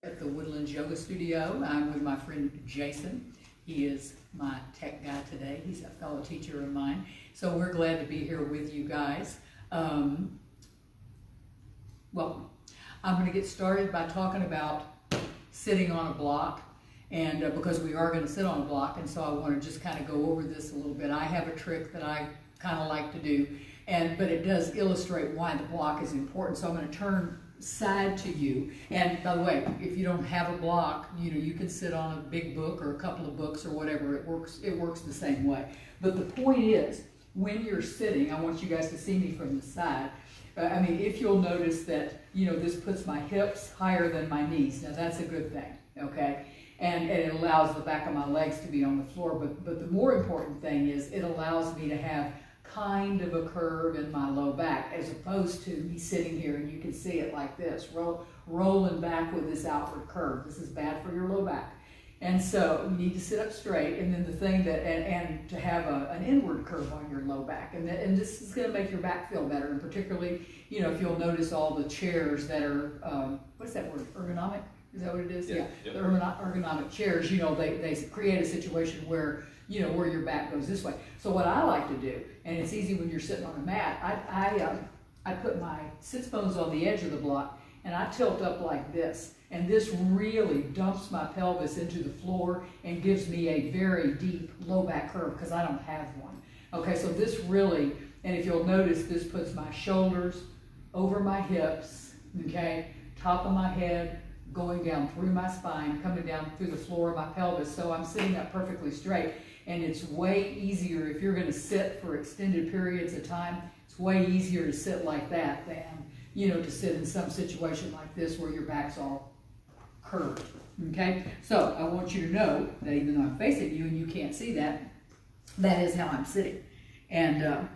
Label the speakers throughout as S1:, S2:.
S1: At the Woodlands Yoga Studio. I'm with my friend Jason. He is my tech guy today. He's a fellow teacher of mine. So we're glad to be here with you guys. Welcome. I'm going to get started by talking about sitting on a block, and because we are going to sit on a block, and so I want to just kind of go over this a little bit. I have a trick that I kind of like to do, but it does illustrate why the block is important. So I'm going to turn side to you, and by the way, if you don't have a block, you can sit on a big book or a couple of books or whatever. It works the same way. But the point is, when you're sitting, I want you guys to see me from the side. If you'll notice that this puts my hips higher than my knees. Now that's a good thing, okay? And it allows the back of my legs to be on the floor. But the more important thing is it allows me to have kind of a curve in my low back, as opposed to me sitting here and you can see it like this, rolling back with this outward curve. This is bad for your low back. And so you need to sit up straight, and then the thing that, and to have an inward curve on your low back. And this is going to make your back feel better, and particularly, if you'll notice all the chairs that are, what is that word, ergonomic? Is that what it is? Yeah. Yep. The ergonomic chairs, they create a situation where where your back goes this way. So what I like to do, and it's easy when you're sitting on a mat, I put my sits bones on the edge of the block, and I tilt up like this. And this really dumps my pelvis into the floor and gives me a very deep low back curve, because I don't have one. Okay, so this really, and if you'll notice, this puts my shoulders over my hips, okay, top of my head, going down through my spine, coming down through the floor of my pelvis. So I'm sitting up perfectly straight. And it's way easier if you're going to sit for extended periods of time. It's way easier to sit like that than, to sit in some situation like this where your back's all curved. Okay? So I want you to know that even though I'm facing you and you can't see that, that is how I'm sitting. And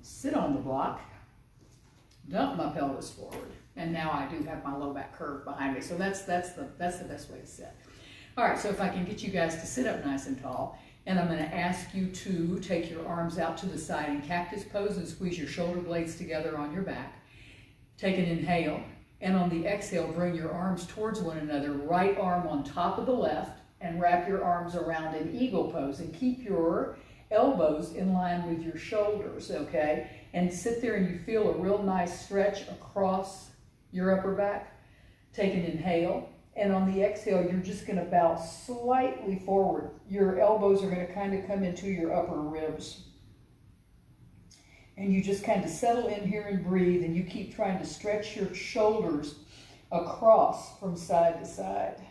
S1: sit on the block, dump my pelvis forward, and now I do have my low back curve behind me. So that's the best way to sit. All right, so if I can get you guys to sit up nice and tall, and I'm going to ask you to take your arms out to the side in cactus pose and squeeze your shoulder blades together on your back. Take an inhale, and on the exhale, bring your arms towards one another, right arm on top of the left, and wrap your arms around in eagle pose, and keep your elbows in line with your shoulders, okay? And sit there and you feel a real nice stretch across your upper back. Take an inhale. And on the exhale, you're just going to bow slightly forward. Your elbows are going to kind of come into your upper ribs. And you just kind of settle in here and breathe, and you keep trying to stretch your shoulders across from side to side.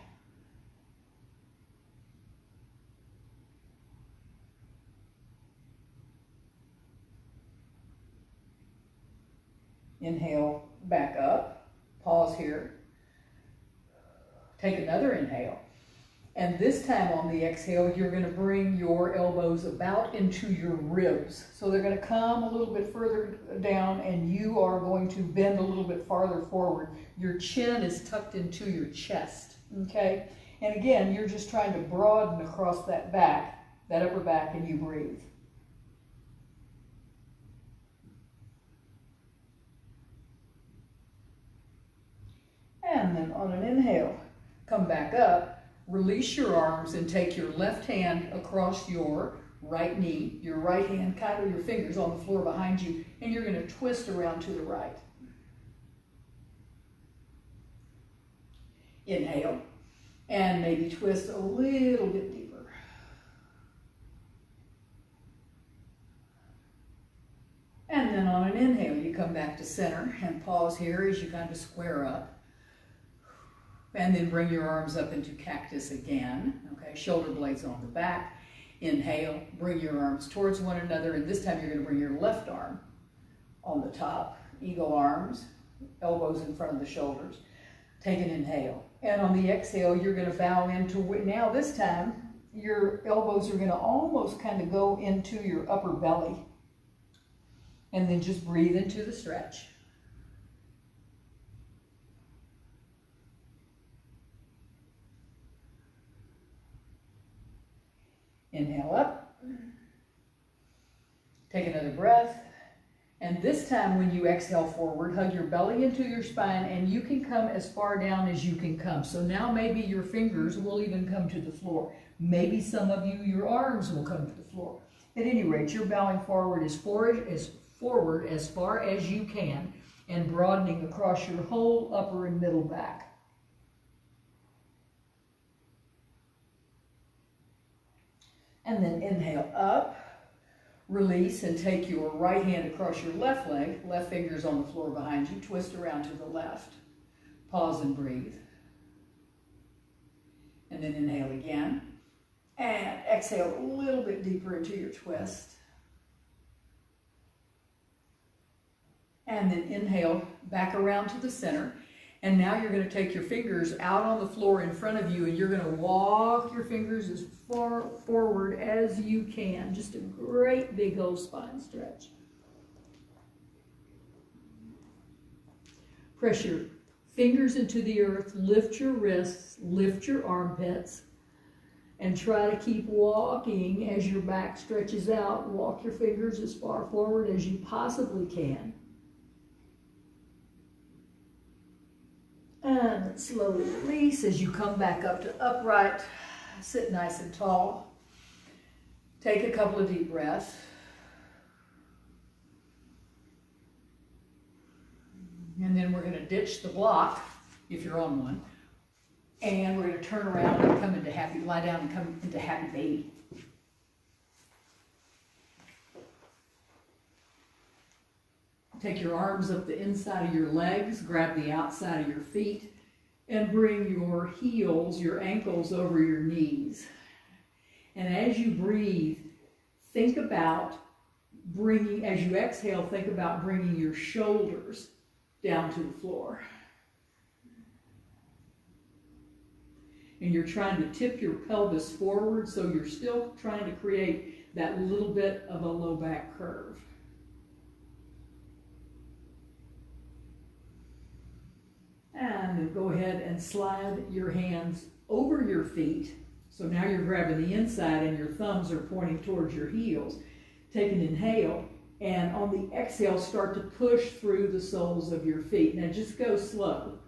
S1: Inhale, back up. Pause here. Take another inhale. And this time on the exhale, you're going to bring your elbows about into your ribs. So they're going to come a little bit further down, and you are going to bend a little bit farther forward. Your chin is tucked into your chest, okay? And again, you're just trying to broaden across that back, that upper back, and you breathe. And then on an inhale, come back up, release your arms, and take your left hand across your right knee, your right hand, kind of your fingers on the floor behind you, and you're going to twist around to the right. Inhale, and maybe twist a little bit deeper. And then on an inhale, you come back to center and pause here as you kind of square up. And then bring your arms up into cactus again, okay? Shoulder blades on the back. Inhale, bring your arms towards one another, and this time you're going to bring your left arm on the top. Eagle arms, elbows in front of the shoulders. Take an inhale. And on the exhale, you're going to bow into, now this time, your elbows are going to almost kind of go into your upper belly. And then just breathe into the stretch. Inhale up. Take another breath. And this time when you exhale forward, hug your belly into your spine, and you can come as far down as you can come. So now maybe your fingers will even come to the floor. Maybe some of you, your arms will come to the floor. At any rate, you're bowing forward as far as you can and broadening across your whole upper and middle back. And then inhale up. Release and take your right hand across your left leg, left finger's on the floor behind you, twist around to the left. Pause and breathe. And then inhale again. And exhale a little bit deeper into your twist. And then inhale back around to the center. And now you're going to take your fingers out on the floor in front of you, and you're going to walk your fingers as far forward as you can. Just a great big old spine stretch. Press your fingers into the earth, lift your wrists, lift your armpits, and try to keep walking as your back stretches out. Walk your fingers as far forward as you possibly can. And slowly release as you come back up to upright. Sit nice and tall. Take a couple of deep breaths. And then we're going to ditch the block, if you're on one. And we're going to turn around and come into happy, lie down and come into happy baby. Take your arms up the inside of your legs, grab the outside of your feet, and bring your heels, your ankles over your knees. And as you breathe, think about bringing, as you exhale, think about bringing your shoulders down to the floor. And you're trying to tip your pelvis forward, so you're still trying to create that little bit of a low back curve. And then go ahead and slide your hands over your feet. So now you're grabbing the inside and your thumbs are pointing towards your heels. Take an inhale, and on the exhale, start to push through the soles of your feet. Now just go slow.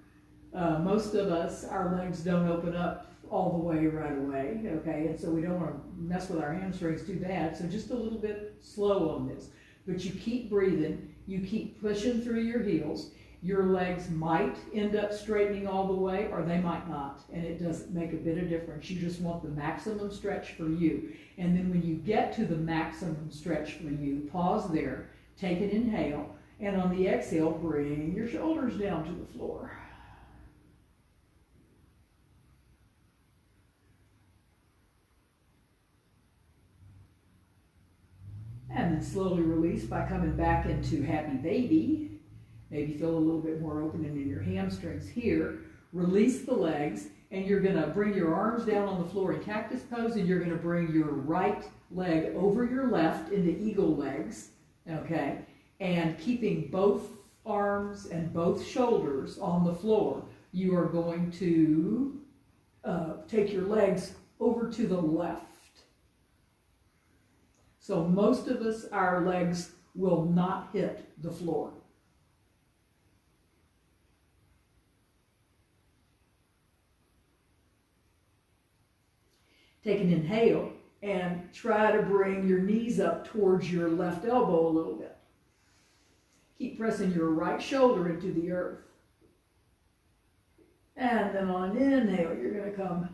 S1: Most of us, our legs don't open up all the way right away, okay? And so we don't want to mess with our hamstrings too bad. So just a little bit slow on this. But you keep breathing. You keep pushing through your heels. Your legs might end up straightening all the way, or they might not, and it doesn't make a bit of difference. You just want the maximum stretch for you. And then when you get to the maximum stretch for you, pause there, take an inhale, and on the exhale, bring your shoulders down to the floor. And then slowly release by coming back into happy baby. Maybe feel a little bit more opening in your hamstrings here. Release the legs, and you're going to bring your arms down on the floor in cactus pose, and you're going to bring your right leg over your left into eagle legs, okay? And keeping both arms and both shoulders on the floor, you are going to take your legs over to the left. So most of us, our legs will not hit the floor. Take an inhale and try to bring your knees up towards your left elbow a little bit. Keep pressing your right shoulder into the earth. And then on an inhale, you're going to come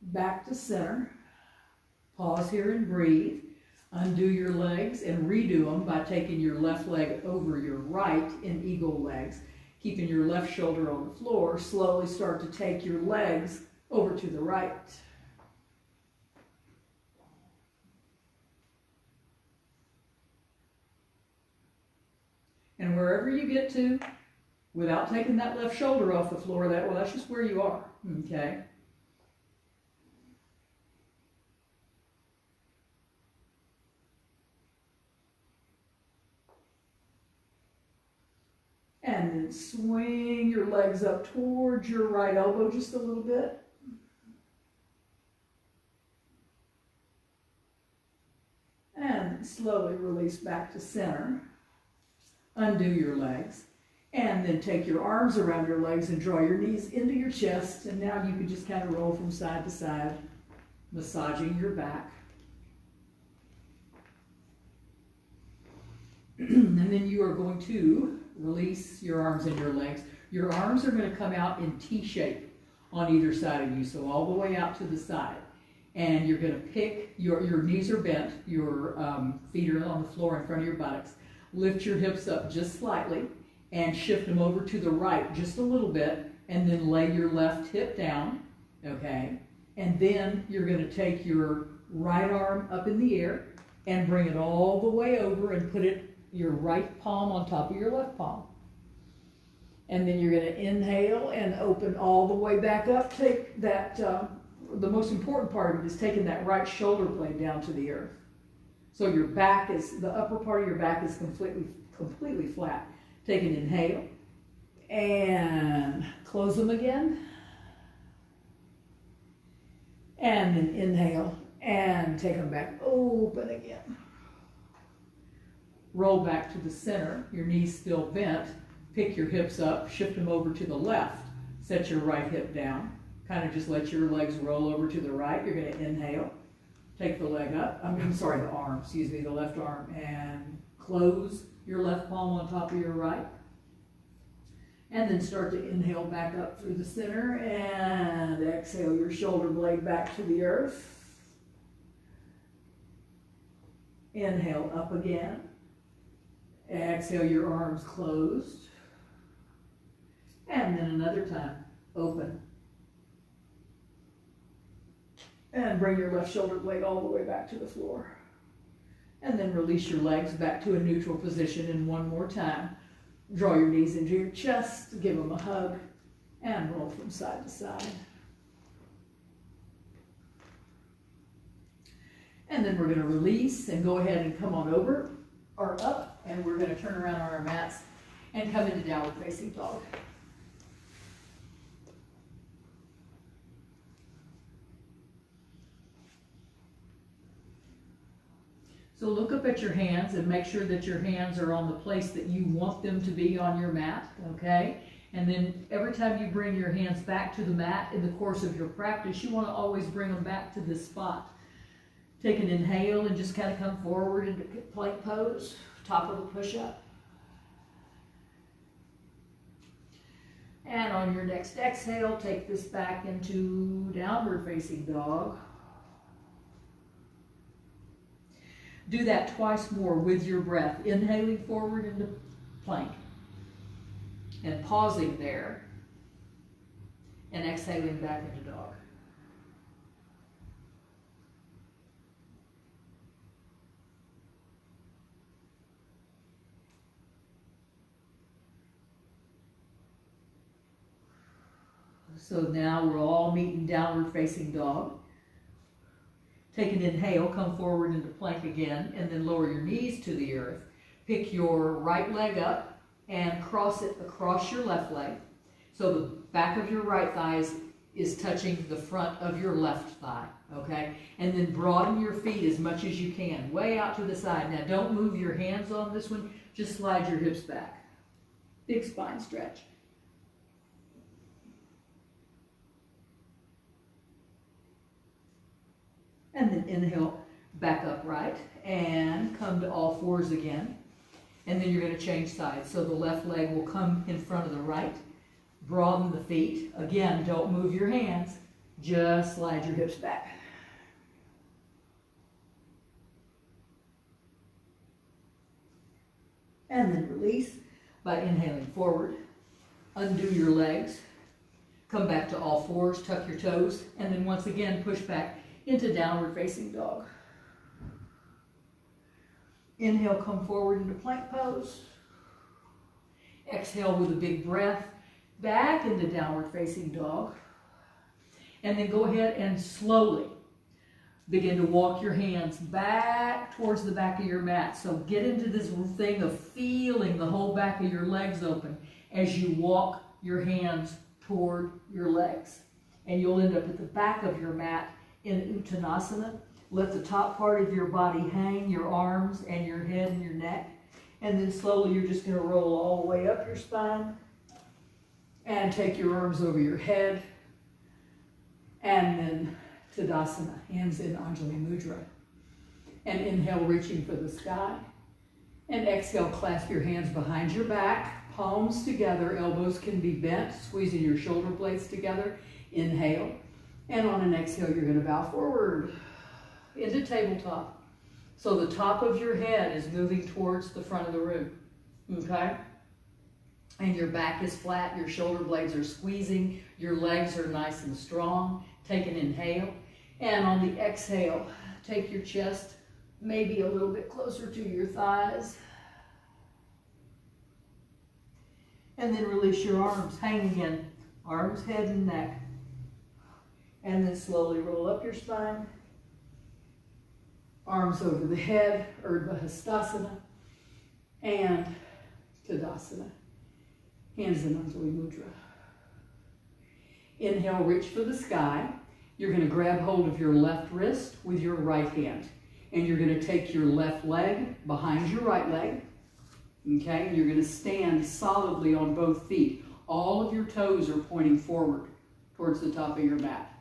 S1: back to center. Pause here and breathe. Undo your legs and redo them by taking your left leg over your right in eagle legs. Keeping your left shoulder on the floor, slowly start to take your legs over to the right. And wherever you get to, without taking that left shoulder off the floor, that's just where you are, okay? And then swing your legs up towards your right elbow just a little bit. And slowly release back to center.
S2: Undo your legs. And then take your arms around your legs and draw your knees into your chest. And now you can just kind of roll from side to side, massaging your back. And then you are going to release your arms and your legs. Your arms are going to come out in T shape on either side of you, so all the way out to the side. And you're going to pick, your knees are bent, your feet are on the floor in front of your buttocks. Lift your hips up just slightly and shift them over to the right just a little bit, and then lay your left hip down, okay? And then you're going to take your right arm up in the air and bring it all the way over and put your right palm on top of your left palm. And then you're going to inhale and open all the way back up. Take that, the most important part of it is taking that right shoulder blade down to the earth. So your back is, the upper part of your back is completely flat. Take an inhale and close them again. And then inhale and take them back open again. Roll back to the center, your knees still bent. Pick your hips up, shift them over to the left. Set your right hip down. Kind of just let your legs roll over to the right. You're going to inhale. Take the leg up. The arm, the left arm. And close your left palm on top of your right. And then start to inhale back up through the center. And exhale your shoulder blade back to the earth. Inhale up again. Exhale your arms closed. And then another time, open. And bring your left shoulder blade all the way back to the floor. And then release your legs back to a neutral position. And one more time, draw your knees into your chest, give them a hug, and roll from side to side. And then we're going to release and go ahead and come on over or up, and we're going to turn around on our mats and come into downward facing dog. So look up at your hands and make sure that your hands are on the place that you want them to be on your mat, okay? And then every time you bring your hands back to the mat in the course of your practice, you want to always bring them back to this spot. Take an inhale and just kind of come forward into plank pose, top of the push-up. And on your next exhale, take this back into downward facing dog. Do that twice more with your breath, inhaling forward into plank and pausing there and exhaling back into dog. So now we're all meeting downward facing dog. Take an inhale, come forward into plank again, and then lower your knees to the earth. Pick your right leg up and cross it across your left leg. So the back of your right thigh is touching the front of your left thigh, okay? And then broaden your feet as much as you can, way out to the side. Now don't move your hands on this one, just slide your hips back. Big spine stretch. And then inhale back upright and come to all fours again. And then you're going to change sides. So the left leg will come in front of the right. Broaden the feet. Again, don't move your hands. Just slide your hips back. And then release by inhaling forward. Undo your legs. Come back to all fours. Tuck your toes. And then once again, push back into downward facing dog. Inhale, come forward into plank pose. Exhale with a big breath, back into downward facing dog. And then go ahead and slowly begin to walk your hands back towards the back of your mat. So get into this thing of feeling the whole back of your legs open as you walk your hands toward your legs. And you'll end up at the back of your mat in Uttanasana. Let the top part of your body hang, your arms and your head and your neck. And then slowly you're just gonna roll all the way up your spine and take your arms over your head. And then Tadasana, hands in Anjali Mudra. And inhale, reaching for the sky. And exhale, clasp your hands behind your back, palms together, elbows can be bent, squeezing your shoulder blades together. Inhale. And on an exhale, you're gonna bow forward into tabletop. So the top of your head is moving towards the front of the room, okay? And your back is flat, your shoulder blades are squeezing, your legs are nice and strong. Take an inhale. And on the exhale, take your chest maybe a little bit closer to your thighs. And then release your arms, hang again, arms, head, and neck. And then slowly roll up your spine. Arms over the head, Urdhva Hastasana, and Tadasana. Hands in Anjali Mudra. Inhale, reach for the sky. You're going to grab hold of your left wrist with your right hand. And you're going to take your left leg behind your right leg. Okay? And you're going to stand solidly on both feet. All of your toes are pointing forward towards the top of your mat.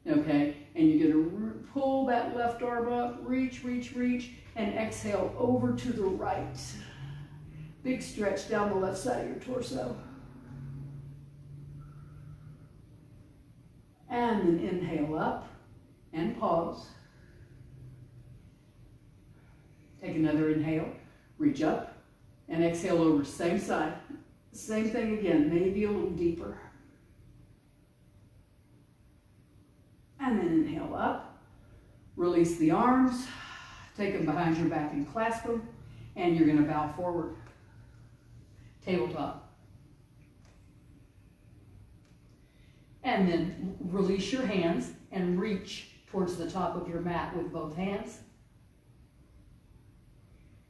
S2: Okay? And you're going to pull that left arm up, reach, reach, reach, and exhale over to the right. Big stretch down the left side of your torso. And then inhale up and pause. Take another inhale, reach up, and exhale over, same side. Same thing again, maybe a little deeper. And then inhale up, release the arms, take them behind your back and clasp them, and you're going to bow forward. Tabletop. And then release your hands and reach towards the top of your mat with both hands.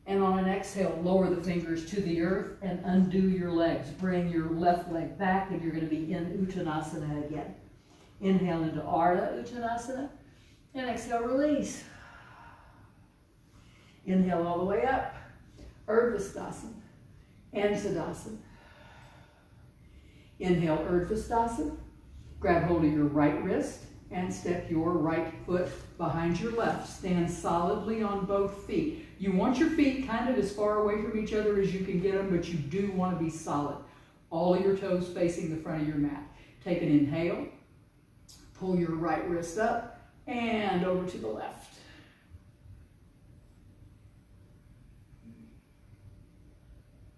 S2: And on an exhale, lower the fingers to the earth and undo your legs. Bring your left leg back and you're going to be in Uttanasana again. Inhale into Ardha Uttanasana and exhale, release. Inhale all the way up, Urdhva Stasana and Tadasana. Inhale, Urdhva Stasana. Grab hold of your right wrist and step your right foot behind your left. Stand solidly on both feet. You want your feet kind of as far away from each other as you can get them, but you do want to be solid. All of your toes facing the front of your mat. Take an inhale. Pull your right wrist up and over to the left.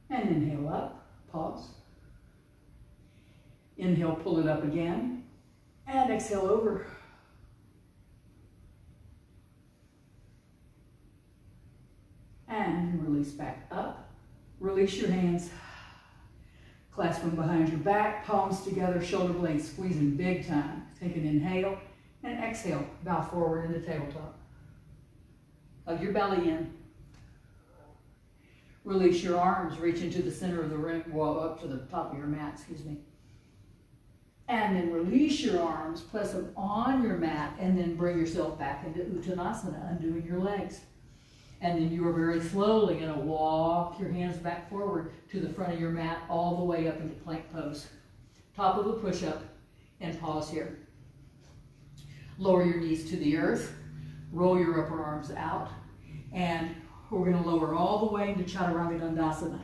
S2: And inhale up. Pause. Inhale, pull it up again, and exhale over. And release back up. Release your hands. Clasp them behind your back, palms together, shoulder blades squeezing big time. Take an inhale, and exhale. Bow forward into tabletop. Hug your belly in. Release your arms, reach into the center of the room, well, up to the top of your mat, excuse me. And then release your arms, place them on your mat, and then bring yourself back into Uttanasana, undoing your legs. And then you are very slowly going to walk your hands back forward to the front of your mat, all the way up into plank pose. Top of a push-up, and pause here. Lower your knees to the earth, roll your upper arms out, and we're going to lower all the way into Chaturanga Dandasana.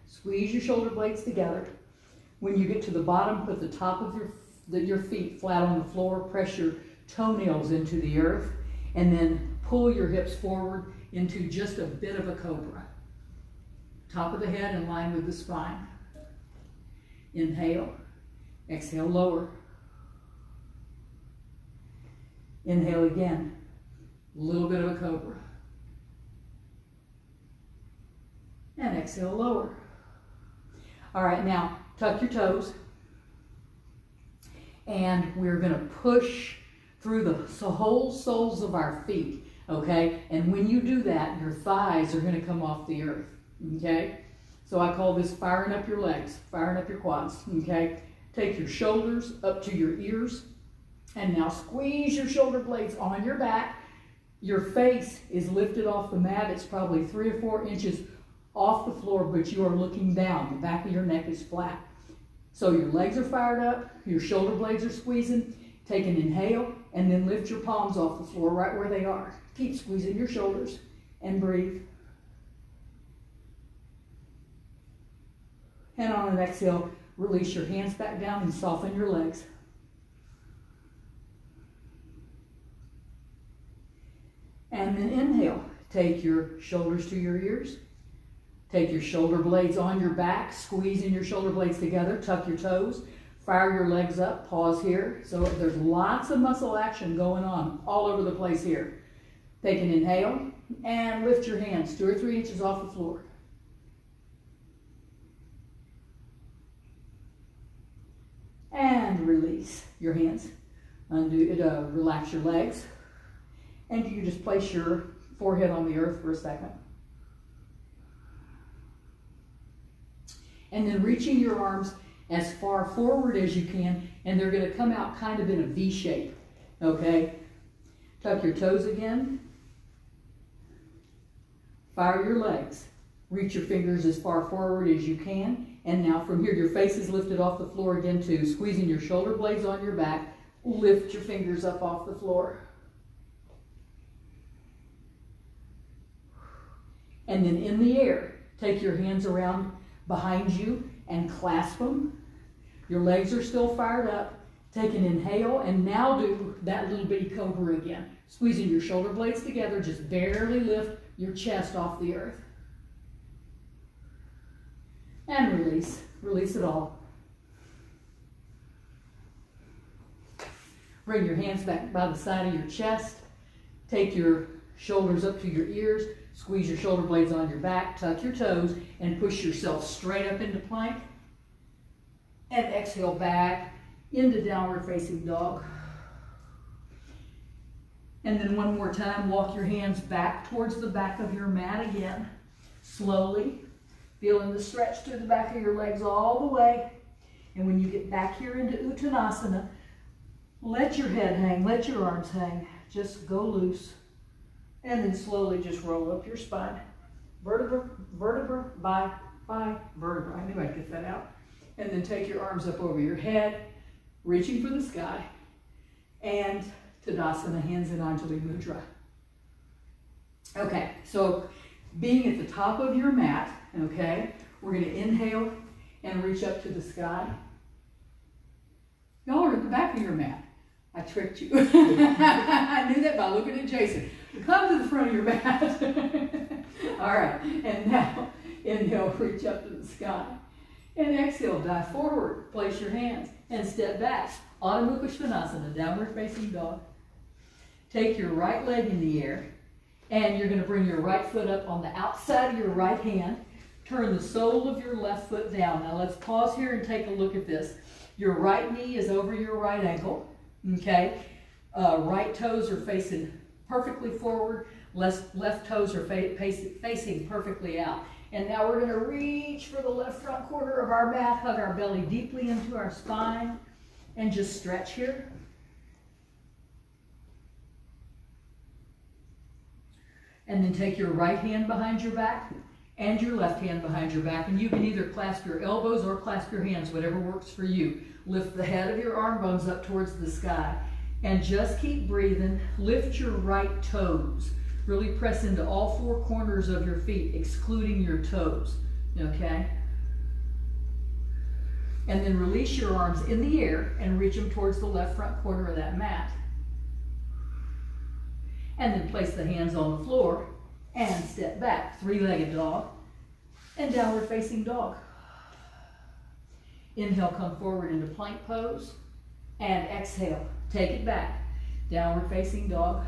S2: Squeeze your shoulder blades together. When you get to the bottom, put the top of your feet flat on the floor, press your toenails into the earth, and then pull your hips forward into just a bit of a cobra. Top of the head in line with the spine. Inhale, exhale, lower. Inhale again, a little bit of a cobra. And exhale, lower. All right, now tuck your toes. And we're going to push through the whole soles of our feet, okay? And when you do that, your thighs are going to come off the earth, okay? So I call this firing up your legs, firing up your quads, okay? Take your shoulders up to your ears. And now squeeze your shoulder blades on your back. Your face is lifted off the mat. It's probably 3 or 4 inches off the floor, but you are looking down. The back of your neck is flat. So your legs are fired up, your shoulder blades are squeezing. Take an inhale, and then lift your palms off the floor right where they are. Keep squeezing your shoulders and breathe. And on an exhale, release your hands back down and soften your legs. And then inhale. Take your shoulders to your ears. Take your shoulder blades on your back, squeezing your shoulder blades together, tuck your toes, fire your legs up, pause here. So there's lots of muscle action going on all over the place here. Take an inhale and lift your hands 2 or 3 inches off the floor. And release your hands. Relax your legs. And you just place your forehead on the earth for a second. And then reaching your arms as far forward as you can, and they're going to come out kind of in a V shape, okay? Tuck your toes again. Fire your legs. Reach your fingers as far forward as you can. And now from here, your face is lifted off the floor again too, squeezing your shoulder blades on your back. Lift your fingers up off the floor. And then in the air, take your hands around behind you and clasp them. Your legs are still fired up. Take an inhale and now do that little bitty cobra again. Squeezing your shoulder blades together, just barely lift your chest off the earth. And release. Release it all. Bring your hands back by the side of your chest. Take your shoulders up to your ears. Squeeze your shoulder blades on your back. Tuck your toes and push yourself straight up into plank. And exhale back into downward facing dog. And then one more time, walk your hands back towards the back of your mat again. Slowly, feeling the stretch through the back of your legs all the way. And when you get back here into Uttanasana, let your head hang, let your arms hang. Just go loose. And then slowly just roll up your spine. Vertebra by vertebra. I knew I'd get that out. And then take your arms up over your head, reaching for the sky. And Tadasana, hands in Anjali Mudra. Okay, so being at the top of your mat, okay, we're going to inhale and reach up to the sky. Y'all are at the back of your mat. I tricked you. I knew that by looking at Jason. Come to the front of your mat. All right, and now inhale, reach up to the sky. And exhale, dive forward. Place your hands and step back. Adho Mukha Svanasana, downward facing dog. Take your right leg in the air, and you're going to bring your right foot up on the outside of your right hand. Turn the sole of your left foot down. Now let's pause here and take a look at this. Your right knee is over your right ankle, okay? Right toes are facing perfectly forward. Left toes are facing perfectly out. And now we're going to reach for the left front corner of our mat, hug our belly deeply into our spine, and just stretch here. And then take your right hand behind your back and your left hand behind your back. And you can either clasp your elbows or clasp your hands, whatever works for you. Lift the head of your arm bones up towards the sky. And just keep breathing. Lift your right toes. Really press into all 4 corners of your feet, excluding your toes. Okay? And then release your arms in the air and reach them towards the left front corner of that mat. And then place the hands on the floor and step back. 3-legged dog and downward facing dog. Inhale, come forward into plank pose. And exhale, take it back. Downward facing dog.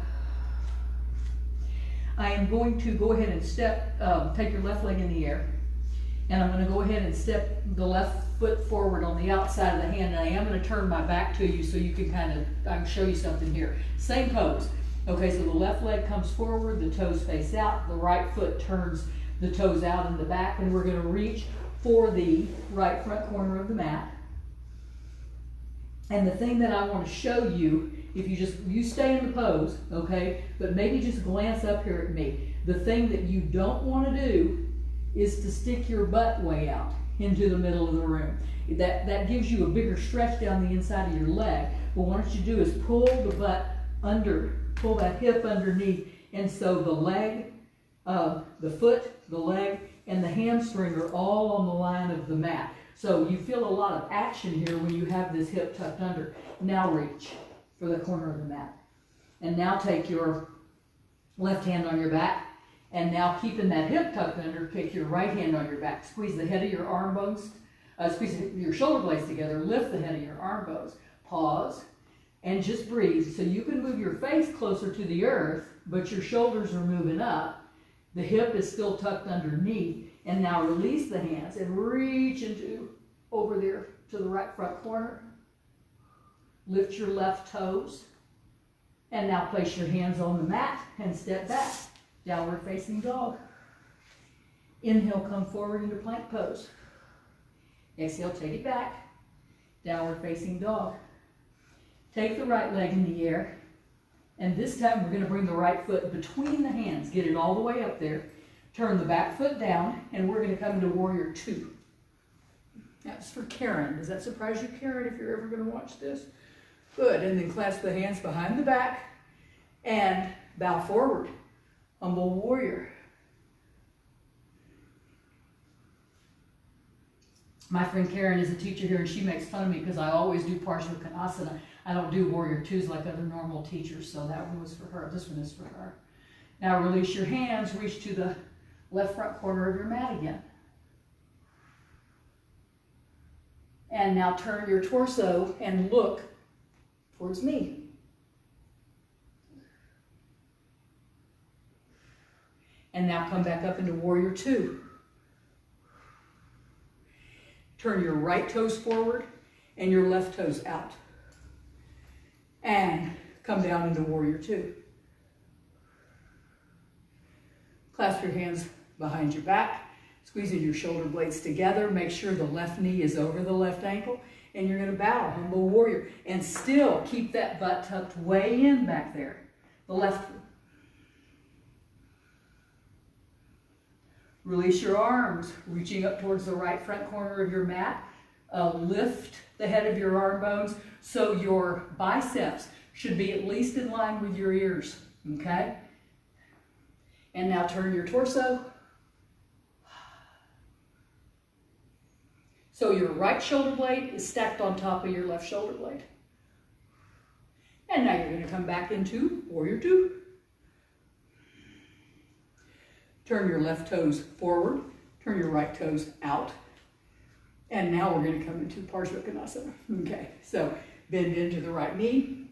S2: I am going to go ahead and take your left leg in the air. And I'm going to go ahead and step the left foot forward on the outside of the hand. And I am going to turn my back to you so you can I can show you something here. Same pose. Okay, so the left leg comes forward, the toes face out, the right foot turns the toes out in the back, and we're going to reach for the right front corner of the mat. And the thing that I want to show you, if you stay in the pose, okay, but maybe just glance up here at me. The thing that you don't want to do is to stick your butt way out into the middle of the room. That gives you a bigger stretch down the inside of your leg. But what you do is pull the butt under, pull that hip underneath, and so the leg, the foot, the leg, and the hamstring are all on the line of the mat. So you feel a lot of action here when you have this hip tucked under. Now reach for the corner of the mat. And now take your left hand on your back, and now keeping that hip tucked under, pick your right hand on your back. Squeeze the head of your arm bones, squeeze your shoulder blades together, lift the head of your arm bones. Pause, and just breathe. So you can move your face closer to the earth, but your shoulders are moving up. The hip is still tucked underneath. And now release the hands and reach into over there to the right front corner. Lift your left toes. And now place your hands on the mat and step back. Downward facing dog. Inhale, come forward into plank pose. Exhale, take it back. Downward facing dog. Take the right leg in the air. And this time we're going to bring the right foot between the hands. Get it all the way up there. Turn the back foot down, and we're going to come into Warrior Two. That's for Karen. Does that surprise you, Karen, if you're ever going to watch this? Good. And then clasp the hands behind the back and bow forward. Humble Warrior. My friend Karen is a teacher here, and she makes fun of me because I always do Parsvakonasana. I don't do Warrior Twos like other normal teachers, so that one was for her. This one is for her. Now release your hands, reach to the left front corner of your mat again. And now turn your torso and look towards me. And now come back up into Warrior Two. Turn your right toes forward and your left toes out. And come down into Warrior Two. Clasp your hands behind your back, squeezing your shoulder blades together. Make sure the left knee is over the left ankle, and you're going to bow, Humble Warrior, and still keep that butt tucked way in back there. The left. Release your arms, reaching up towards the right front corner of your mat. Lift the head of your arm bones so your biceps should be at least in line with your ears, okay? And now turn your torso. So your right shoulder blade is stacked on top of your left shoulder blade. And now you're going to come back into Warrior Two. Turn your left toes forward. Turn your right toes out. And now we're going to come into Parsvakonasana. Okay, so bend into the right knee.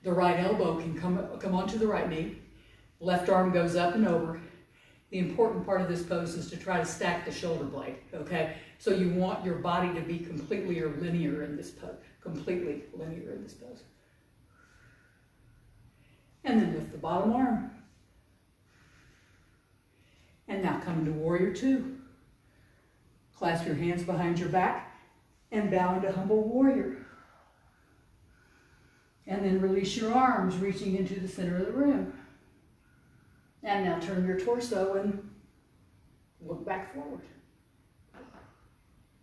S2: The right elbow can come onto the right knee. Left arm goes up and over. The important part of this pose is to try to stack the shoulder blade, okay? So you want your body to be completely or linear in this pose. Completely linear in this pose. And then lift the bottom arm. And now come into Warrior Two. Clasp your hands behind your back and bow into Humble Warrior. And then release your arms, reaching into the center of the room. And now turn your torso and look back forward.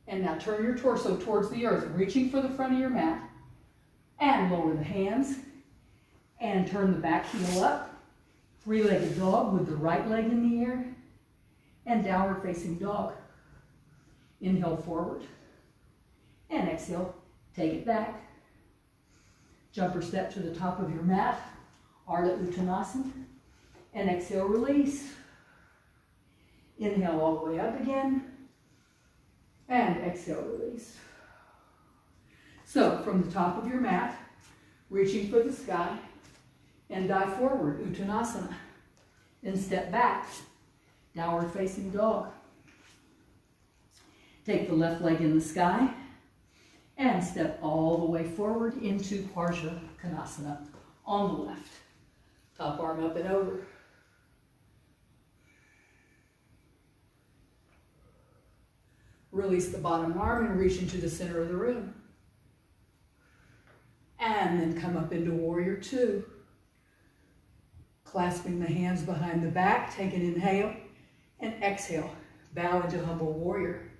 S2: And now turn your torso towards the earth, reaching for the front of your mat. And lower the hands. And turn the back heel up. Three-legged dog with the right leg in the air. And downward facing dog. Inhale forward. And exhale, take it back. Jumper step to the top of your mat. Ardha Uttanasana. And exhale, release. Inhale all the way up again. And exhale, release. So from the top of your mat, reaching for the sky, and dive forward, Uttanasana. Then step back, downward facing dog. Take the left leg in the sky, and step all the way forward into Parsvakonasana on the left. Top arm up and over. Release the bottom arm and reach into the center of the room. And then come up into Warrior Two. Clasping the hands behind the back, take an inhale. And exhale, bow into humble warrior.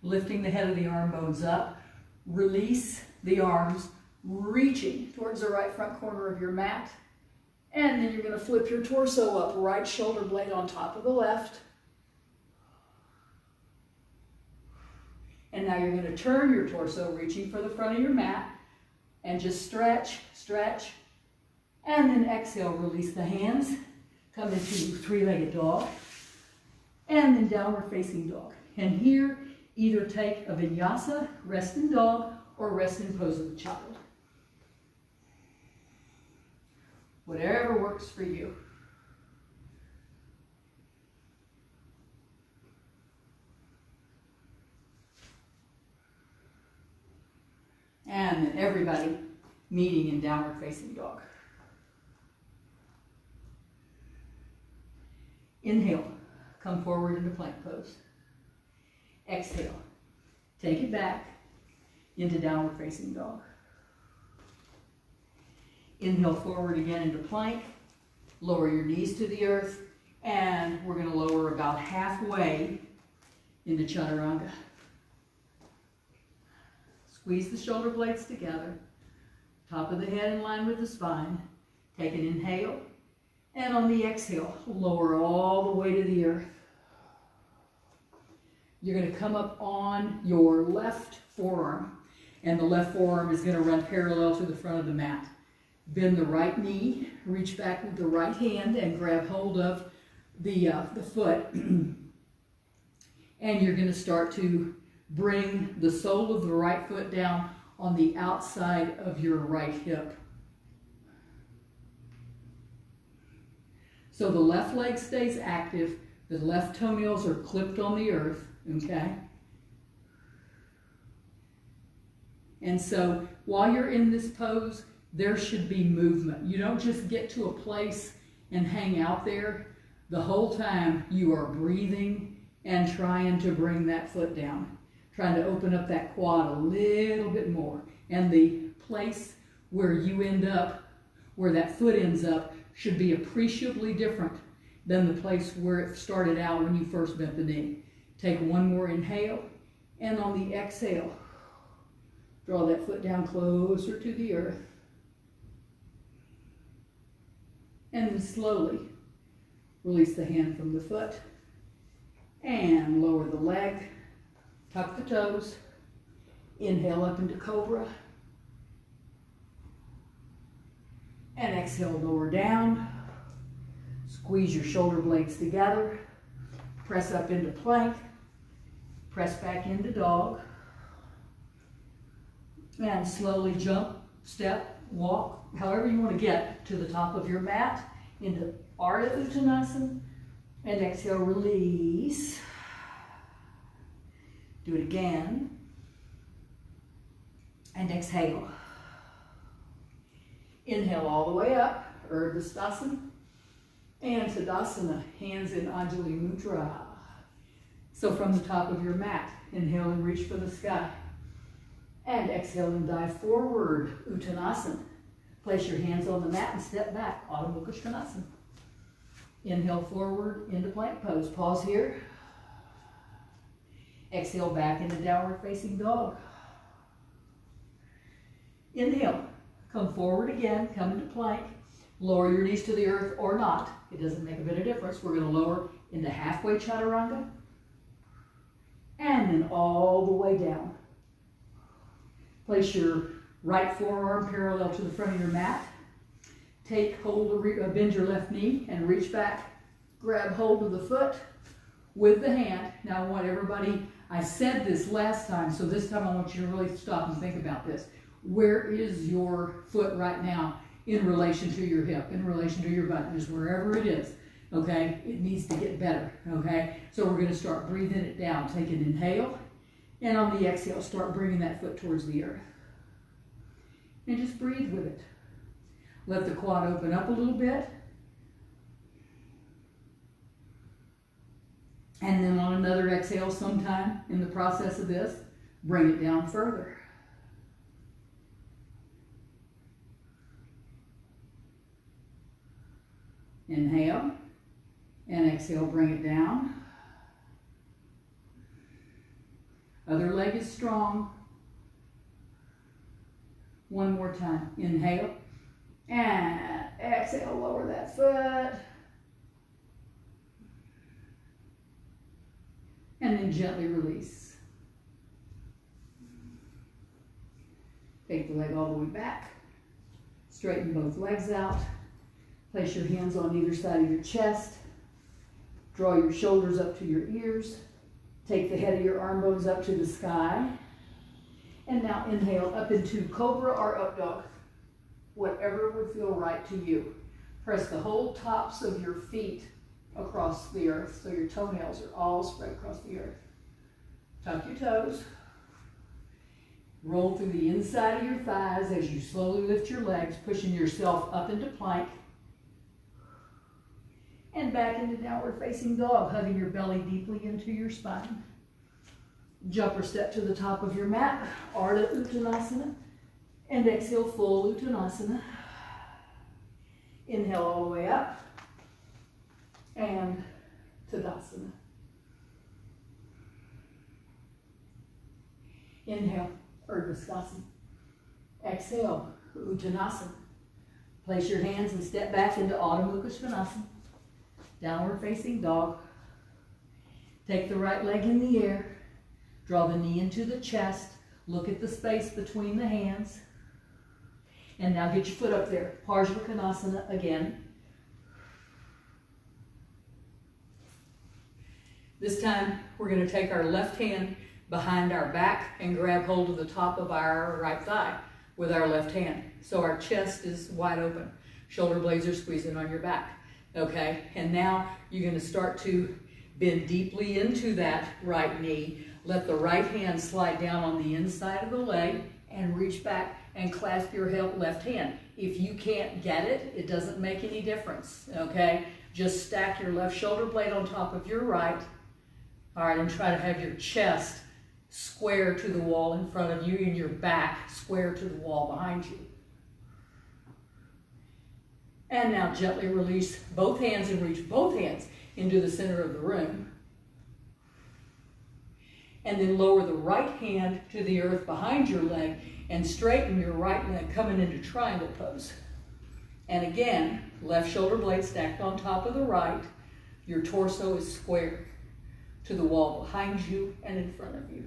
S2: Lifting the head of the arm bones up, release the arms, reaching towards the right front corner of your mat. And then you're going to flip your torso up, right shoulder blade on top of the left. And now you're going to turn your torso, reaching for the front of your mat, and just stretch, stretch. And then exhale, release the hands, come into three-legged dog, and then downward facing dog. And here, either take a vinyasa, rest in dog, or rest in pose of the child. Whatever works for you. And then everybody meeting in downward facing dog. Inhale, come forward into plank pose. Exhale, take it back into downward facing dog. Inhale forward again into plank. Lower your knees to the earth, and we're going to lower about halfway into chaturanga. Squeeze the shoulder blades together. Top of the head in line with the spine. Take an inhale, and on the exhale, lower all the way to the earth. You're going to come up on your left forearm, and the left forearm is going to run parallel to the front of the mat. Bend the right knee, reach back with the right hand and grab hold of the foot. And you're going to start to bring the sole of the right foot down on the outside of your right hip. So the left leg stays active, the left toenails are clipped on the earth, okay? And so while you're in this pose, there should be movement. You don't just get to a place and hang out there. The whole time you are breathing and trying to bring that foot down. Trying to open up that quad a little bit more. And the place where you end up, where that foot ends up, should be appreciably different than the place where it started out when you first bent the knee. Take one more inhale, and on the exhale, draw that foot down closer to the earth. And then slowly release the hand from the foot and lower the leg, tuck the toes, inhale up into cobra, and exhale, lower down, squeeze your shoulder blades together, press up into plank, press back into dog, and slowly jump, step, walk, however you want to get to the top of your mat into Ardha Uttanasana, and exhale, release. Do it again, and exhale. Inhale all the way up, Urdhva Sthasana, and Tadasana, hands in Anjali Mudra. So from the top of your mat, inhale and reach for the sky. And exhale and dive forward, Uttanasana. Place your hands on the mat and step back, Adho Mukha Svanasana. Inhale forward into plank pose. Pause here. Exhale back into downward facing dog. Inhale, come forward again, come into plank. Lower your knees to the earth or not. It doesn't make a bit of difference. We're going to lower into halfway chaturanga. And then all the way down. Place your right forearm parallel to the front of your mat. Take hold of, bend your left knee and reach back. Grab hold of the foot with the hand. Now I want everybody, I said this last time, so this time I want you to really stop and think about this. Where is your foot right now in relation to your hip, in relation to your butt? Just wherever it is, okay? It needs to get better, okay? So we're going to start breathing it down. Take an inhale, and on the exhale, start bringing that foot towards the earth. And just breathe with it. Let the quad open up a little bit. And then on another exhale sometime in the process of this, bring it down further. Inhale, And exhale, bring it down. Other leg is strong. One more time. Inhale. And exhale, lower that foot. And then gently release. Take the leg all the way back. Straighten both legs out. Place your hands on either side of your chest. Draw your shoulders up to your ears. Take the head of your arm bones up to the sky. And now inhale up into cobra or up dog. Whatever would feel right to you. Press the whole tops of your feet across the earth so your toenails are all spread across the earth. Tuck your toes. Roll through the inside of your thighs as you slowly lift your legs, pushing yourself up into plank. And back into downward facing dog, hugging your belly deeply into your spine. Jump or step to the top of your mat, Ardha Uttanasana, and exhale full Uttanasana. Inhale all the way up, and Tadasana. Inhale, Urdhva. Exhale, Uttanasana. Place your hands and step back into Adho Mukha Svanasana. Downward facing dog. Take the right leg in the air. Draw the knee into the chest. Look at the space between the hands. And now get your foot up there. Parsvakonasana again. This time we're going to take our left hand behind our back and grab hold of the top of our right thigh with our left hand. So our chest is wide open. Shoulder blades are squeezing on your back. Okay, and now you're going to start to bend deeply into that right knee. Let the right hand slide down on the inside of the leg and reach back and clasp your left hand. If you can't get it, it doesn't make any difference, okay? Just stack your left shoulder blade on top of your right. All right, and try to have your chest square to the wall in front of you and your back square to the wall behind you. And now gently release both hands and reach both hands into the center of the room. And then lower the right hand to the earth behind your leg and straighten your right leg coming into triangle pose. And again, left shoulder blade stacked on top of the right. Your torso is square to the wall behind you and in front of you.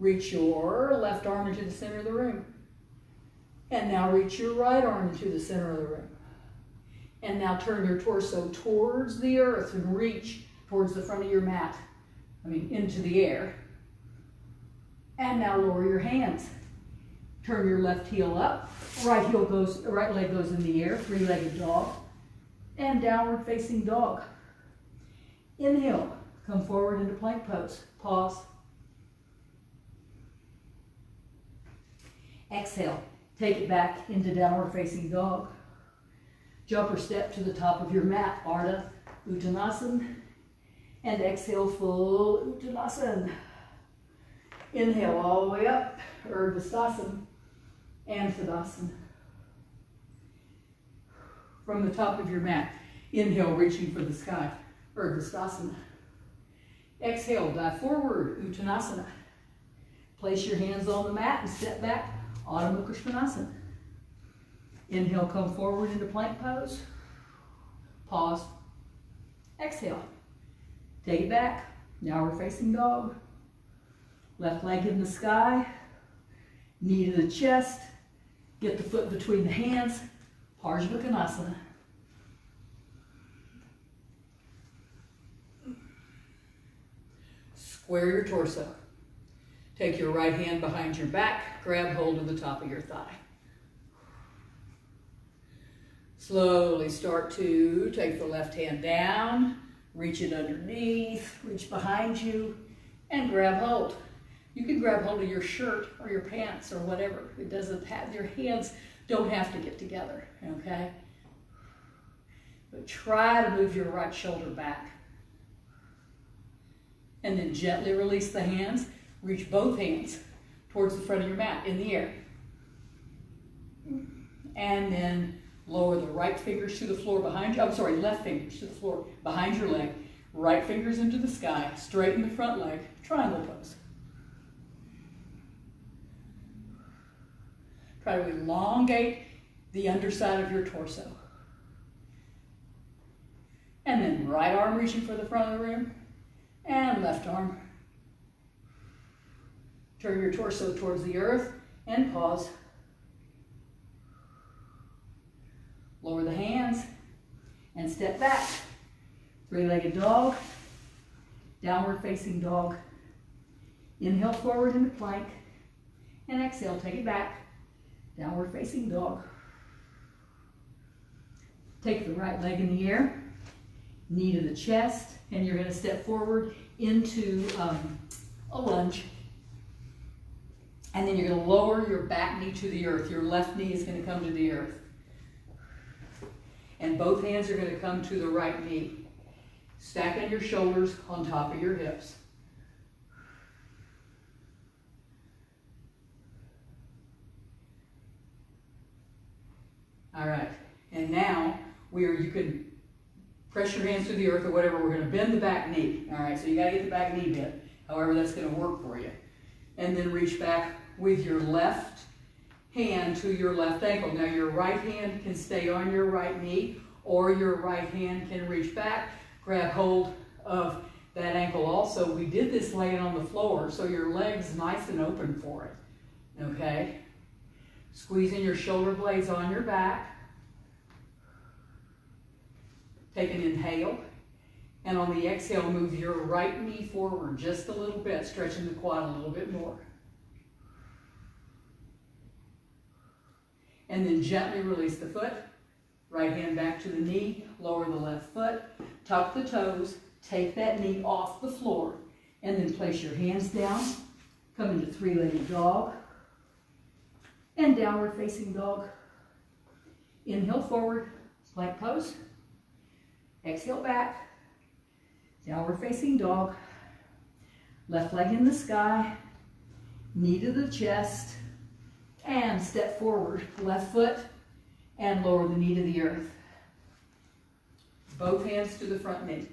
S2: Reach your left arm into the center of the room. And now reach your right arm into the center of the room. And now turn your torso towards the earth and reach towards the front of your mat. Into the air. And now lower your hands. Turn your left heel up. Right leg goes in the air, three-legged dog. And downward facing dog. Inhale, come forward into plank pose. Pause. Exhale. Take it back into downward facing dog. Jump or step to the top of your mat, Ardha Uttanasana. And exhale, full Uttanasana. Inhale all the way up, Urdhva and Tadasana. From the top of your mat, inhale, reaching for the sky, Urdhva. Exhale, dive forward, Uttanasana. Place your hands on the mat and step back, Adho Mukha Svanasana. Inhale, come forward into plank pose. Pause. Exhale. Take it back. Now we're facing dog. Left leg in the sky. Knee to the chest. Get the foot between the hands. Parsvakonasana. Square your torso. Take your right hand behind your back, grab hold of the top of your thigh. Slowly start to take the left hand down, reach it underneath, reach behind you, and grab hold. You can grab hold of your shirt or your pants or whatever. It doesn't have, your hands don't have to get together, okay? But try to move your right shoulder back. And then gently release the hands. Reach both hands towards the front of your mat in the air. And then Lower the right fingers to the floor behind you. I'm sorry, left fingers to the floor behind your leg. Right fingers into the sky. Straighten the front leg. Triangle pose. Try to elongate the underside of your torso. And then right arm reaching for the front of the room. And left arm. Turn your torso towards the earth and pause. Lower the hands and step back. Three-legged dog, downward facing dog. Inhale forward into plank and exhale, take it back. Downward facing dog. Take the right leg in the air, knee to the chest, and you're going to step forward into a lunge. And then you're going to lower your back knee to the earth. Your left knee is going to come to the earth. And both hands are going to come to the right knee. Stacking your shoulders on top of your hips. All right, and now you can press your hands to the earth or whatever. We're going to bend the back knee. All right, so you got to get the back knee bent. However, that's going to work for you. And then reach back with your left hand to your left ankle. Now your right hand can stay on your right knee, or your right hand can reach back, grab hold of that ankle also. We did this laying on the floor, so your leg's nice and open for it. Okay? Squeezing your shoulder blades on your back. Take an inhale. And on the exhale, move your right knee forward just a little bit, stretching the quad a little bit more. And then gently release the foot. Right hand back to the knee, lower the left foot, tuck the toes, take that knee off the floor, and then place your hands down, come into three-legged dog, and downward facing dog. Inhale forward, plank pose. Exhale back, downward facing dog. Left leg in the sky, knee to the chest, and step forward, left foot, and lower the knee to the earth. Both hands to the front knee.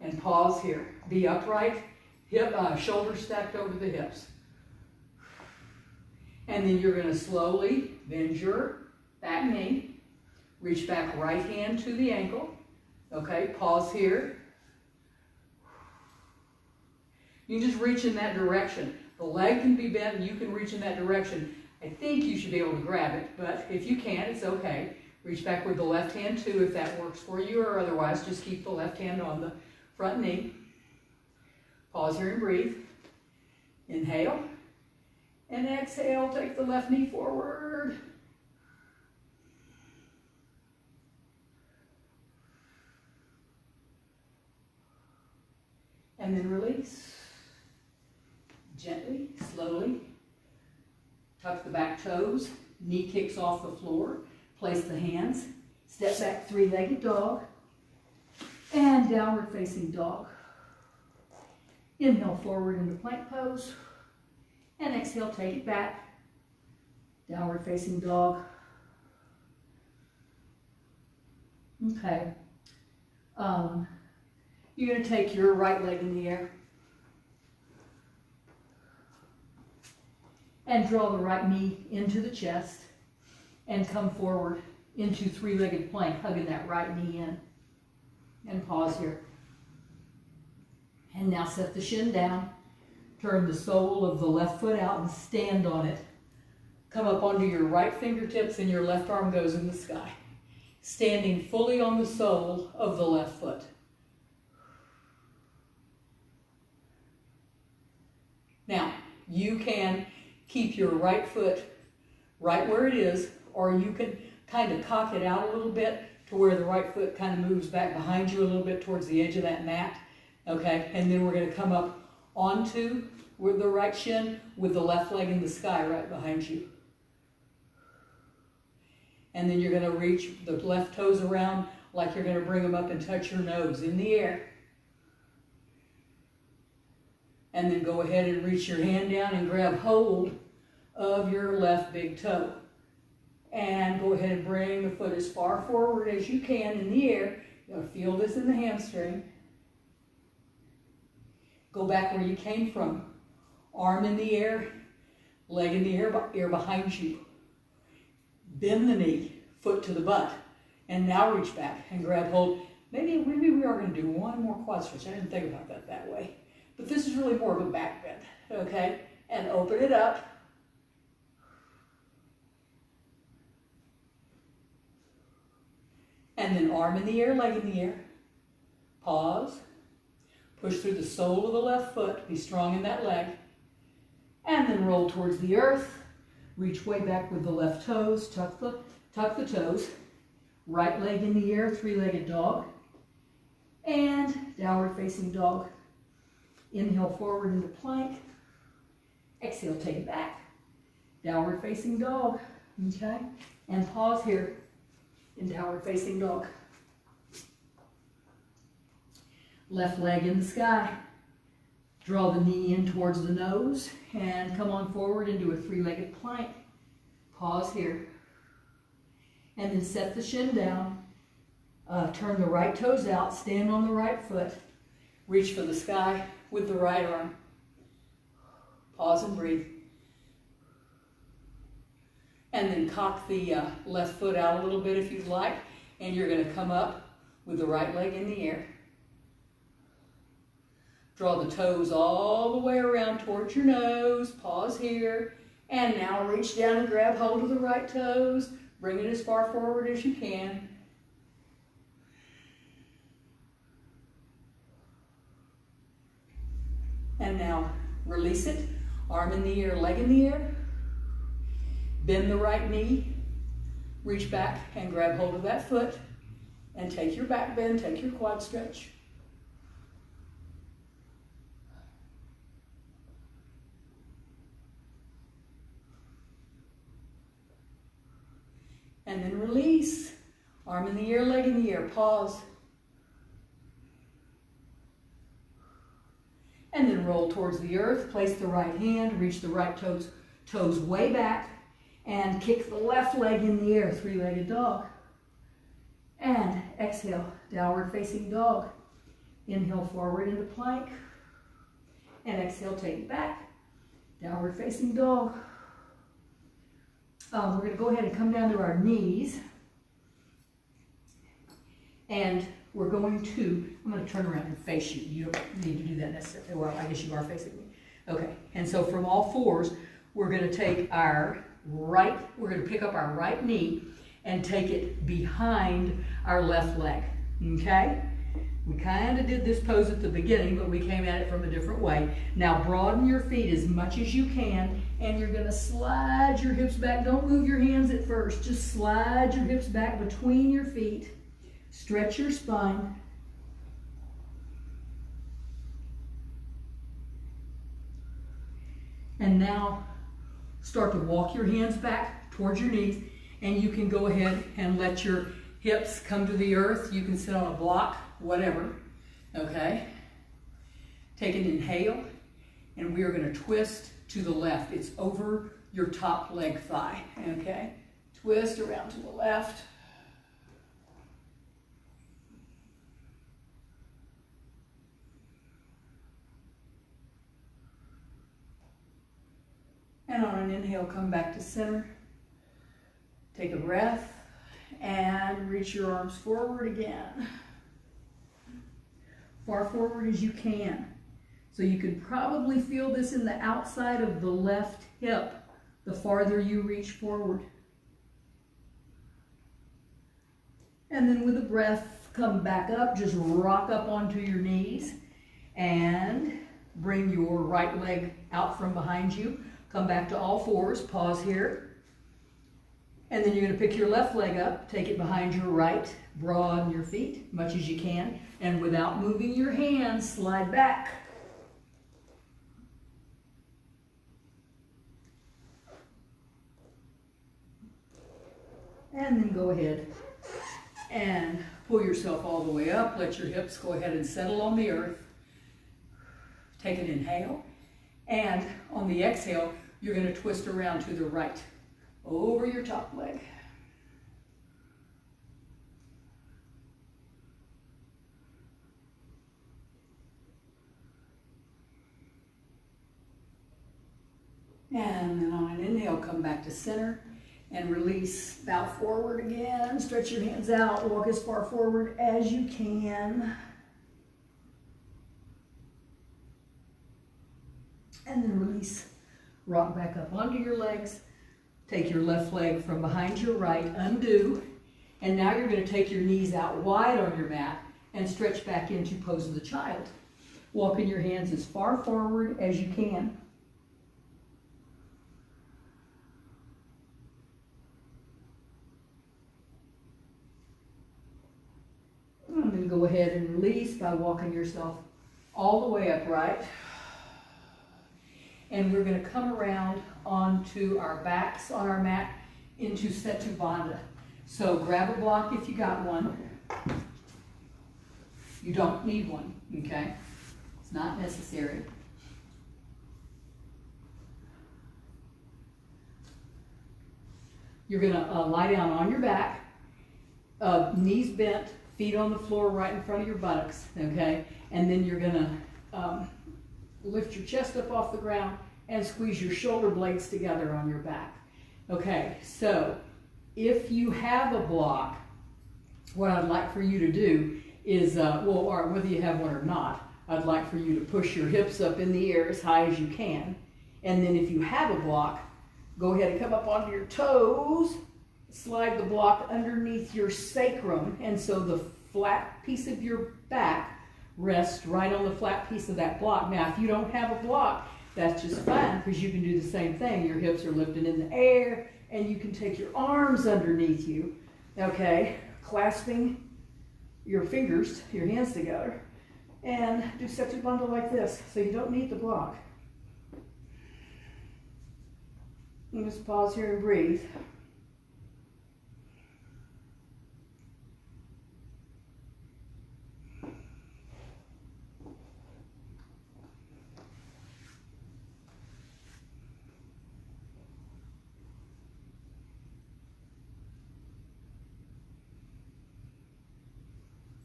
S2: And pause here. Be upright, shoulders stacked over the hips. And then you're going to slowly bend your back knee. Reach back right hand to the ankle. Okay, pause here. You can just reach in that direction. The leg can be bent and you can reach in that direction. I think you should be able to grab it, but if you can't, it's okay. Reach back with the left hand too if that works for you, or otherwise just keep the left hand on the front knee. Pause here and breathe. Inhale. And exhale, take the left knee forward. And then release. Gently, slowly. Tuck the back toes, knee kicks off the floor, place the hands, step back three-legged dog, and downward facing dog. Inhale forward into plank pose, and exhale, take it back, downward facing dog. Okay, you're going to take your right leg in the air, and draw the right knee into the chest and come forward into three-legged plank, hugging that right knee in. And pause here. And now set the shin down. Turn the sole of the left foot out and stand on it. Come up onto your right fingertips and your left arm goes in the sky. Standing fully on the sole of the left foot. Now, you can keep your right foot right where it is, or you can kind of cock it out a little bit to where the right foot kind of moves back behind you a little bit towards the edge of that mat. Okay, and then we're going to come up onto with the right shin with the left leg in the sky right behind you. And then you're going to reach the left toes around like you're going to bring them up and touch your nose in the air. And then go ahead and reach your hand down and grab hold of your left big toe. And go ahead and bring the foot as far forward as you can in the air. You're going to feel this in the hamstring. Go back where you came from. Arm in the air, leg in the air behind you. Bend the knee, foot to the butt. And now reach back and grab hold. Maybe we are going to do one more quad stretch. I didn't think about that way. But this is really more of a back bend, okay? And open it up. And then arm in the air, leg in the air. Pause. Push through the sole of the left foot. Be strong in that leg. And then roll towards the earth. Reach way back with the left toes. Tuck the toes. Right leg in the air, three-legged dog. And downward facing dog. Inhale forward into plank. Exhale, take it back. Downward facing dog. Okay? And pause here in downward facing dog. Left leg in the sky. Draw the knee in towards the nose and come on forward into a three-legged plank. Pause here. And then set the shin down. Turn the right toes out. Stand on the right foot. Reach for the sky with the right arm. Pause and breathe. And then cock the left foot out a little bit if you'd like. And you're going to come up with the right leg in the air. Draw the toes all the way around towards your nose. Pause here. And now reach down and grab hold of the right toes. Bring it as far forward as you can. And now release it. Arm in the air, leg in the air. Bend the right knee. Reach back and grab hold of that foot. And take your back bend, take your quad stretch. And then release. Arm in the air, leg in the air. Pause. And then roll towards the earth. Place the right hand. Reach the right toes way back. And kick the left leg in the air. Three-legged dog. And exhale. Downward facing dog. Inhale forward into plank. And exhale, take it back. Downward facing dog. We're going to go ahead and come down to our knees. And we're going to, I'm going to turn around and face you. You don't need to do that necessarily. Well, I guess you are facing me. Okay, and so from all fours, we're going to take our right, we're going to pick up our right knee and take it behind our left leg. Okay? We kind of did this pose at the beginning, but we came at it from a different way. Now broaden your feet as much as you can, and you're going to slide your hips back. Don't move your hands at first. Just slide your hips back between your feet. Stretch your spine. And now start to walk your hands back towards your knees, and you can go ahead and let your hips come to the earth. You can sit on a block, whatever, okay? Take an inhale, and we are going to twist to the left. It's over your top leg thigh, okay? Twist around to the left. And on an inhale, come back to center. Take a breath and reach your arms forward again. Far forward as you can. So you can probably feel this in the outside of the left hip, the farther you reach forward. And then with a breath, come back up, just rock up onto your knees and bring your right leg out from behind you. Come back to all fours, pause here. And then you're going to pick your left leg up, take it behind your right, broaden your feet much as you can, and without moving your hands, slide back. And then go ahead and pull yourself all the way up. Let your hips go ahead and settle on the earth. Take an inhale. And on the exhale, you're going to twist around to the right, over your top leg.
S1: And then on an inhale, come back to center and release. Bow forward again. Stretch your hands out. Walk as far forward as you can. And then release. Rock back up onto your legs. Take your left leg from behind your right. Undo. And now you're going to take your knees out wide on your mat and stretch back into pose of the child. Walking your hands as far forward as you can. And then go ahead and release by walking yourself all the way upright. And we're going to come around onto our backs on our mat into Setu Bandha. So grab a block if you got one. You don't need one, okay? It's not necessary. You're going to lie down on your back, knees bent, feet on the floor right in front of your buttocks, okay? And then you're going to lift your chest up off the ground and squeeze your shoulder blades together on your back. Okay, so if you have a block, what I'd like for you to do is, or whether you have one or not, I'd like for you to push your hips up in the air as high as you can. And then if you have a block, go ahead and come up onto your toes, slide the block underneath your sacrum, and so the flat piece of your back rests right on the flat piece of that block. Now, if you don't have a block, that's just fine, because you can do the same thing. Your hips are lifted in the air, and you can take your arms underneath you, okay, clasping your fingers, your hands together, and do Setu Bandha like this, so you don't need the block. And just pause here and breathe.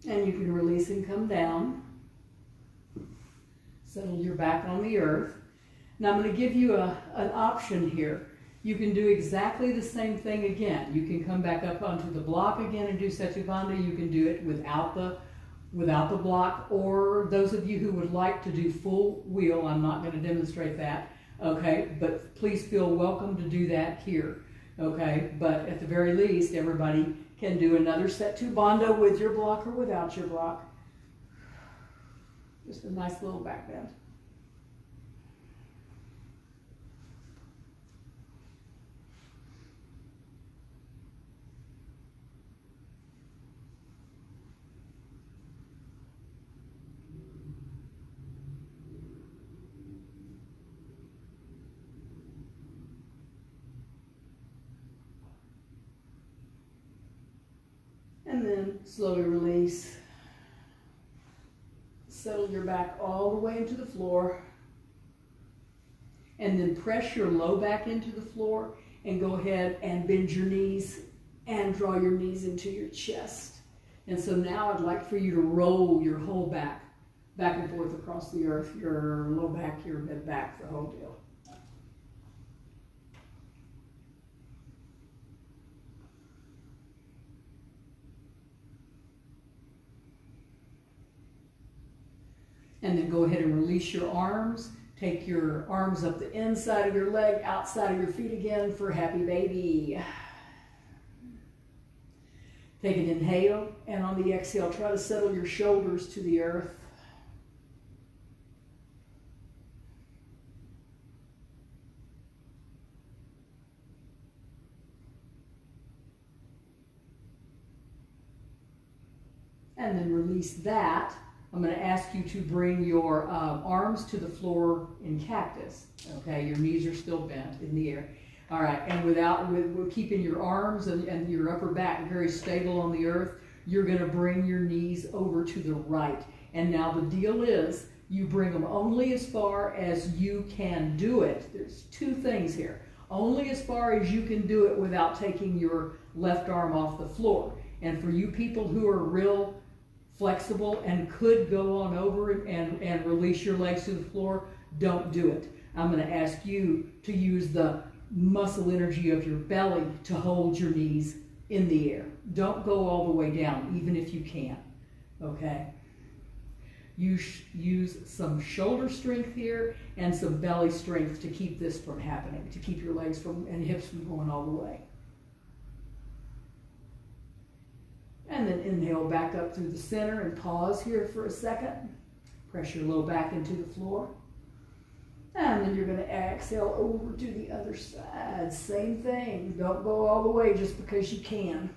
S1: And you can release and come down. Settle your back on the earth. Now I'm going to give you an option here. You can do exactly the same thing again. You can come back up onto the block again and do Setu Bandha. You can do it without the block, or those of you who would like to do full wheel, I'm not going to demonstrate that, okay? But please feel welcome to do that here, okay? But at the very least, everybody can do another Setu Bandha with your block or without your block. Just a nice little back bend. And then slowly release. Settle your back all the way into the floor. And then press your low back into the floor and go ahead and bend your knees and draw your knees into your chest. And so now I'd like for you to roll your whole back and forth across the earth, your low back, your mid back, the whole deal. And then go ahead and release your arms. Take your arms up the inside of your leg, outside of your feet again for happy baby. Take an inhale, and on the exhale, try to settle your shoulders to the earth. And then release that. I'm going to ask you to bring your arms to the floor in cactus. Okay, your knees are still bent in the air. All right, and we're keeping your arms and your upper back very stable on the earth. You're going to bring your knees over to the right. And now the deal is you bring them only as far as you can do it. There's two things here. Only as far as you can do it without taking your left arm off the floor. And for you people who are real flexible and could go on over and release your legs to the floor, don't do it.
S2: I'm going to ask you to use the muscle energy of your belly to hold your knees in the air. Don't go all the way down, even if you can, okay? Use some shoulder strength here and some belly strength to keep this from happening, to keep your legs from and hips from going all the way. And then inhale back up through the center and pause here for a second. Press your low back into the floor. And then you're going to exhale over to the other side. Same thing. Don't go all the way just because you can.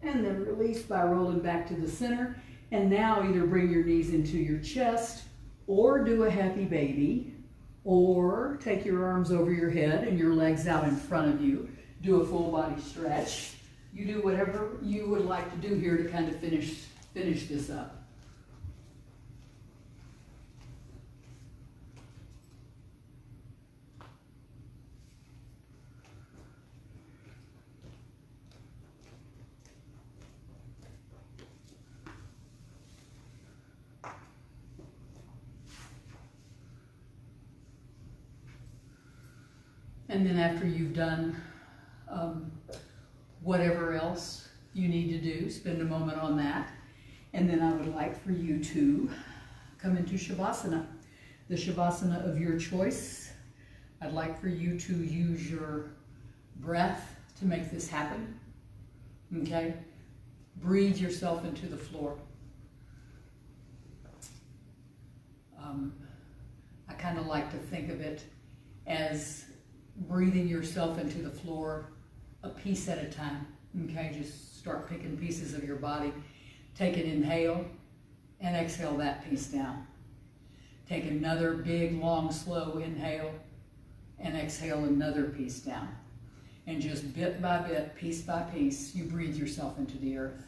S2: And then release by rolling back to the center. And now either bring your knees into your chest or do a happy baby, or take your arms over your head and your legs out in front of you. Do a full body stretch. You do whatever you would like to do here to kind of finish this up. And then after you've done whatever else you need to do, spend a moment on that. And then I would like for you to come into Shavasana, the Shavasana of your choice. I'd like for you to use your breath to make this happen, okay? Breathe yourself into the floor. I kind of like to think of it as breathing yourself into the floor a piece at a time, okay? Just start picking pieces of your body. Take an inhale and exhale that piece down. Take another big, long, slow inhale and exhale another piece down. And just bit by bit, piece by piece, you breathe yourself into the earth.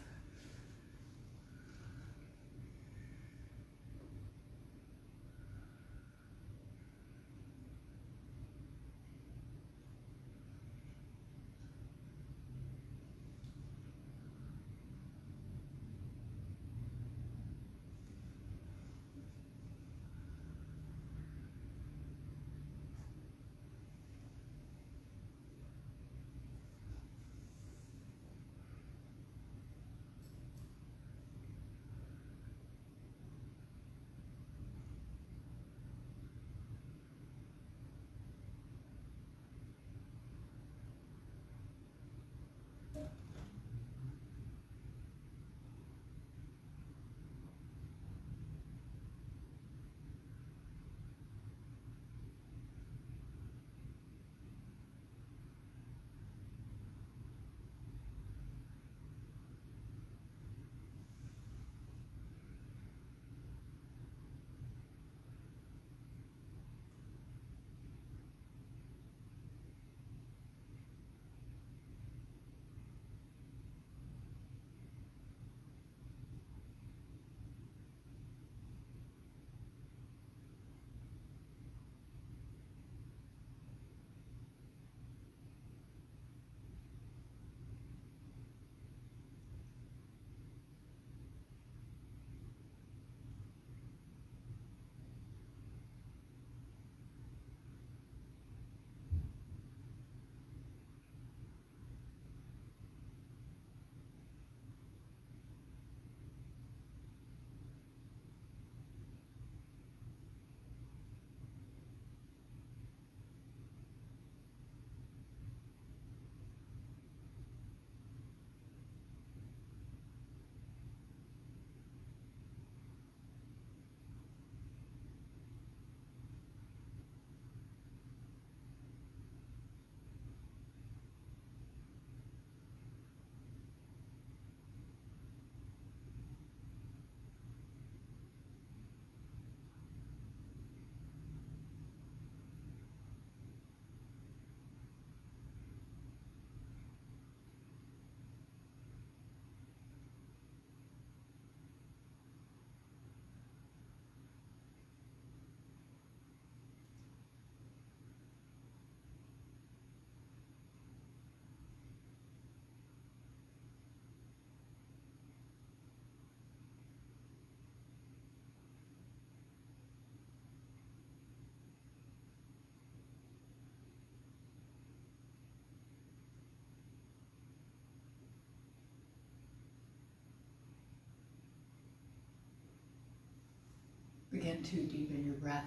S1: Begin to deepen your breath.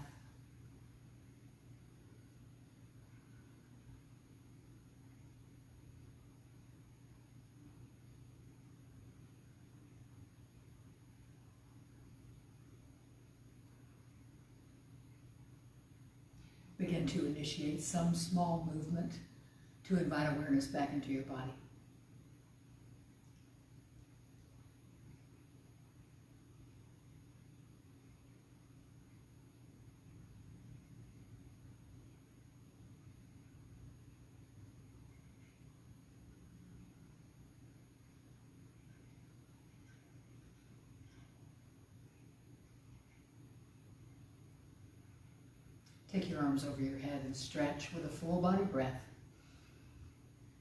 S1: Begin to initiate some small movement to invite awareness back into your body. Take your arms over your head and stretch with a full body breath.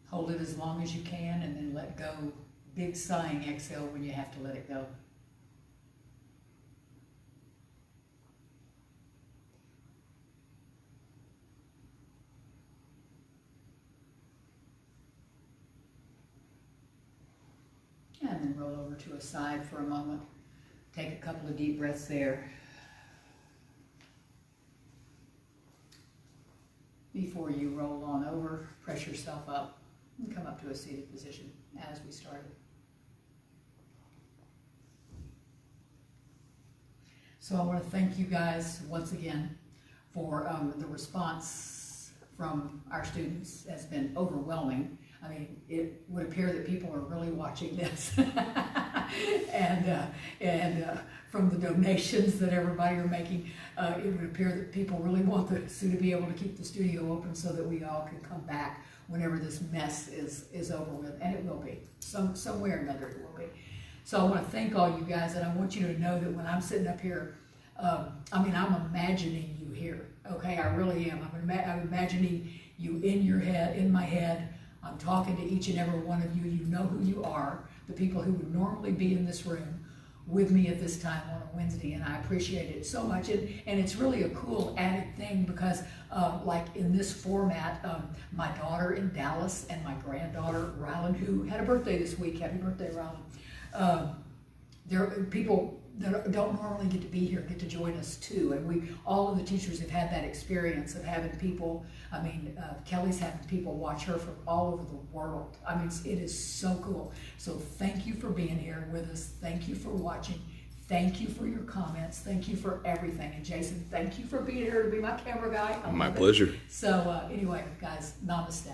S1: Hold it as long as you can and then let go. Big sighing exhale when you have to let it go. And then roll over to a side for a moment. Take a couple of deep breaths there. Before you roll on over, press yourself up and come up to a seated position as we started. So I want to thank you guys once again for the response from our students has been overwhelming. I mean, it would appear that people are really watching this. and from the donations that everybody are making, it would appear that people really want Sue to be able to keep the studio open so that we all can come back whenever this mess is over with, and it will be. Some way or another it will be. So I want to thank all you guys, and I want you to know that when I'm sitting up here, I'm imagining you here, okay? I really am. I'm imagining you in your head, in my head. I'm talking to each and every one of you. You know who you are, the people who would normally be in this room with me at this time on a Wednesday, and I appreciate it so much. And it's really a cool added thing because like in this format, my daughter in Dallas and my granddaughter, Rylan, who had a birthday this week, happy birthday, Rylan, there are people that don't normally get to be here get to join us too, and all of the teachers have had that experience of having people. I mean, Kelly's having people watch her from all over the world. I mean, it is so cool. So thank you for being here with us. Thank you for watching. Thank you for your comments. Thank you for everything. And Jason, thank you for being here to be my camera guy.
S3: My pleasure.
S1: So anyway, guys, namaste.